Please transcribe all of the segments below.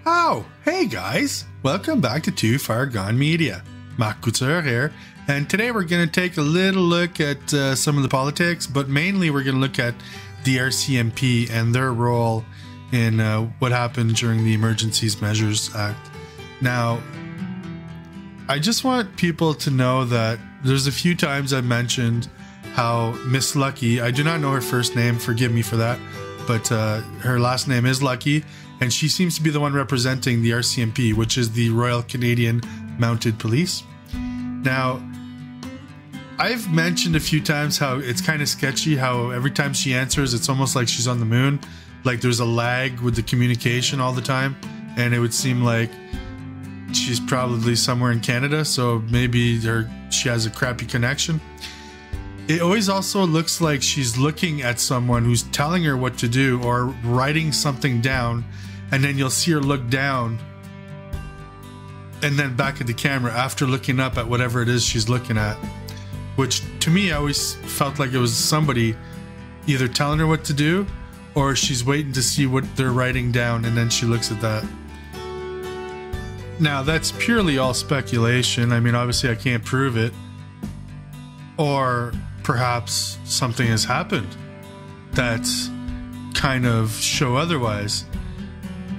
Oh, hey guys, welcome back to Too Far Gone Media. Marc Couture here, and today we're going to take a little look at some of the politics, but mainly we're going to look at the RCMP and their role in what happened during the Emergencies Measures Act. Now, I just want people to know that there's a few times I've mentioned how Miss Lucki, I do not know her first name, forgive me for that, but her last name is Lucki, and she seems to be the one representing the RCMP, which is the Royal Canadian Mounted Police. Now, I've mentioned a few times how it's kind of sketchy, how every time she answers, it's almost like she's on the moon. Like there's a lag with the communication all the time, and it would seem like she's probably somewhere in Canada, so maybe she has a crappy connection. It always also looks like she's looking at someone who's telling her what to do or writing something down, and then you'll see her look down and then back at the camera after looking up at whatever it is she's looking at, which to me I always felt like it was somebody either telling her what to do or she's waiting to see what they're writing down and then she looks at that. Now that's purely all speculation. I mean, obviously I can't prove it, or perhaps something has happened that's kind of show otherwise.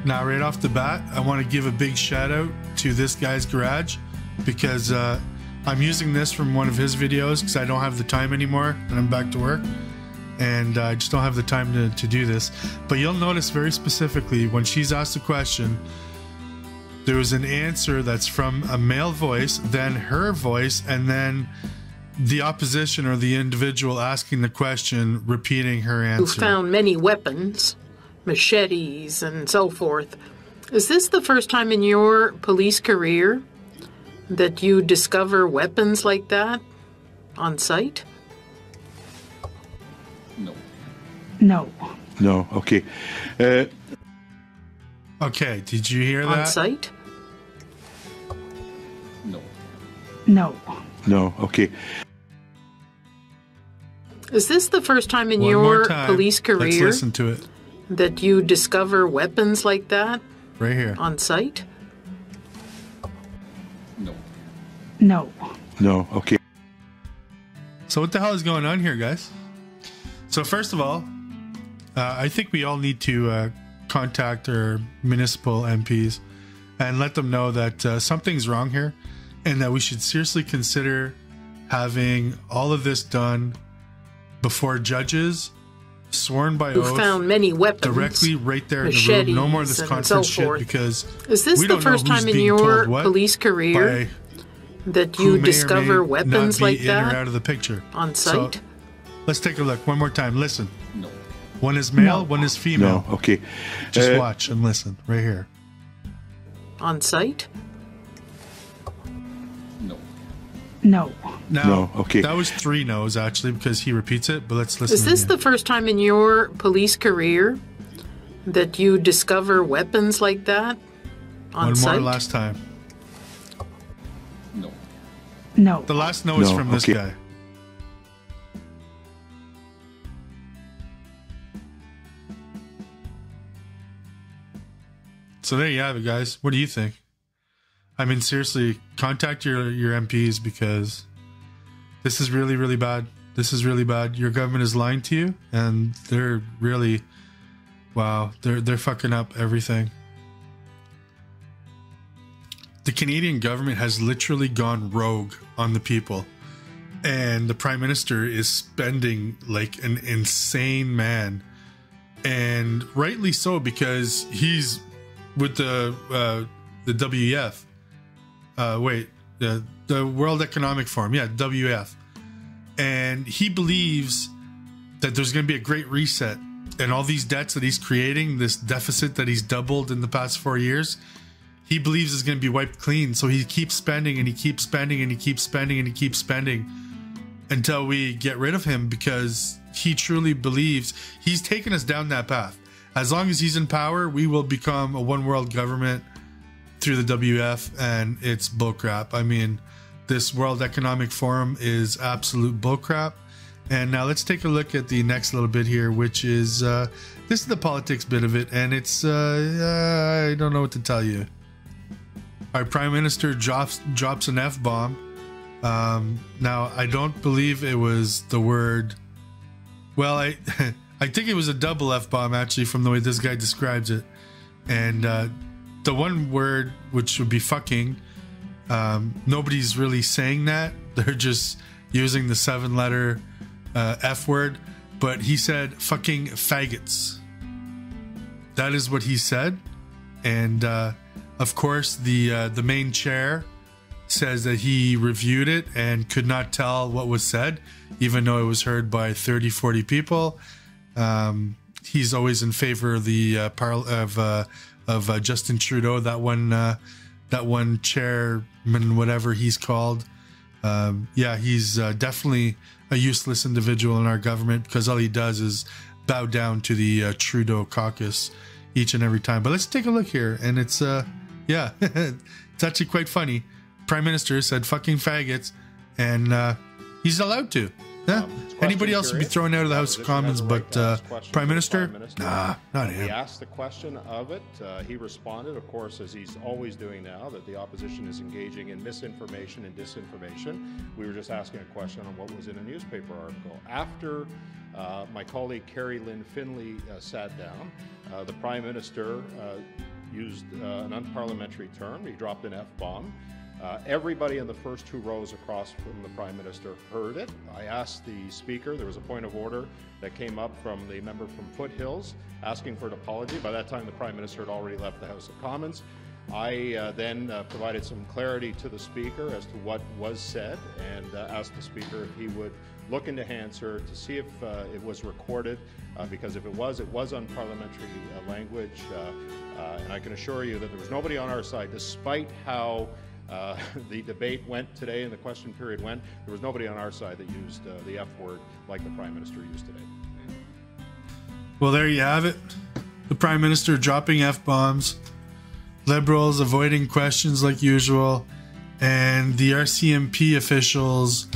Now, right off the bat, I want to give a big shout out to this guy's garage because I'm using this from one of his videos because I don't have the time anymore and I'm back to work and I just don't have the time to do this. But you'll notice very specifically when she's asked a question, there was an answer that's from a male voice, then her voice, and then the opposition or the individual asking the question repeating her answer. You found many weapons, machetes and so forth. Is this the first time in your police career that you discover weapons like that on site? No. No. No, okay. Okay, did you hear that? On site? No. No. No, okay. Is this the first time in One more your time. police career Let's listen to it. that you discover weapons like that Right here. on site? No. No. No, okay. So what the hell is going on here, guys? So first of all, I think we all need to contact our municipal MPs and let them know that something's wrong here and that we should seriously consider having all of this done before judges, sworn by You oath, found many weapons, directly right there in the machetes room. No more of this and conference so shit forth. because Is this we the don't know first who's time in being your told what police career by that who you may or discover may weapons not be like in or that out of the picture. on So, site? let's take a look one more time. Listen. No. One is male, No. one is female. No, okay. Just watch and listen right here. On site? No. No. Now, No, okay. that was 3 no's actually because he repeats it, but let's listen Is this again. the first time in your police career that you discover weapons like that on One site? more last time. No. No. The last no is No, from this okay. guy. So there you have it, guys. What do you think? I mean, seriously, contact your MPs because this is really, really bad. This is really bad. Your government is lying to you, and they're really, wow, they're fucking up everything. The Canadian government has literally gone rogue on the people, and the Prime Minister is spending like an insane man, and rightly so because he's with the WEF. The World Economic Forum, yeah, WEF. And he believes that there's going to be a great reset and all these debts that he's creating, this deficit that he's doubled in the past 4 years, he believes is going to be wiped clean. So he keeps spending and he keeps spending and he keeps spending and he keeps spending until we get rid of him because he truly believes he's taken us down that path. As long as he's in power, we will become a one world government through the WF, and it's bullcrap. I mean, this World Economic Forum is absolute bullcrap, And now let's take a look at the next little bit here, which is this is the politics bit of it, and it's I don't know what to tell you. Our Prime Minister drops an F-bomb. Now, I don't believe it was the word... Well, I think it was a double F-bomb, actually, from the way this guy describes it. And the one word, which would be fucking, nobody's really saying that. They're just using the 7-letter F word. But he said fucking fagots. That is what he said. And... of course, the main chair says that he reviewed it and could not tell what was said, even though it was heard by 30, 40 people. He's always in favor of the of Justin Trudeau, that one chairman, whatever he's called. Yeah, he's definitely a useless individual in our government, because all he does is bow down to the Trudeau caucus each and every time. But let's take a look here, and it's yeah, it's actually quite funny. Prime Minister said fucking faggots, and he's allowed to. Yeah. Anybody else would be thrown out of the House of Commons, but Prime Minister? Nah, not him. He asked the question of it. He responded, of course, as he's always doing now, that the opposition is engaging in misinformation and disinformation. We were just asking a question on what was in a newspaper article. After my colleague Carrie Lynn Finley sat down, the Prime Minister used an unparliamentary term. He dropped an F-bomb. Everybody in the first 2 rows across from the Prime Minister heard it. I asked the Speaker, there was a point of order that came up from the member from Foothills asking for an apology. By that time, the Prime Minister had already left the House of Commons. I then provided some clarity to the Speaker as to what was said, and asked the Speaker if he would look into Hansard to see if it was recorded, because if it was unparliamentary language. And I can assure you that there was nobody on our side, despite how the debate went today and the question period went. There was nobody on our side that used the F word like the Prime Minister used today. Well, there you have it. The Prime Minister dropping F-bombs, Liberals avoiding questions like usual, and the RCMP officials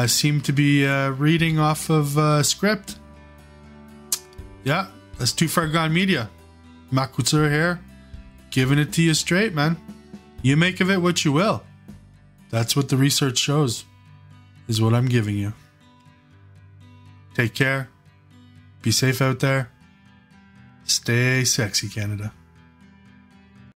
seem to be reading off of script. Yeah, that's Too Far Gone Media. Marc Couture here, giving it to you straight, man. You make of it what you will. That's what the research shows, is what I'm giving you. Take care. Be safe out there. Stay sexy, Canada.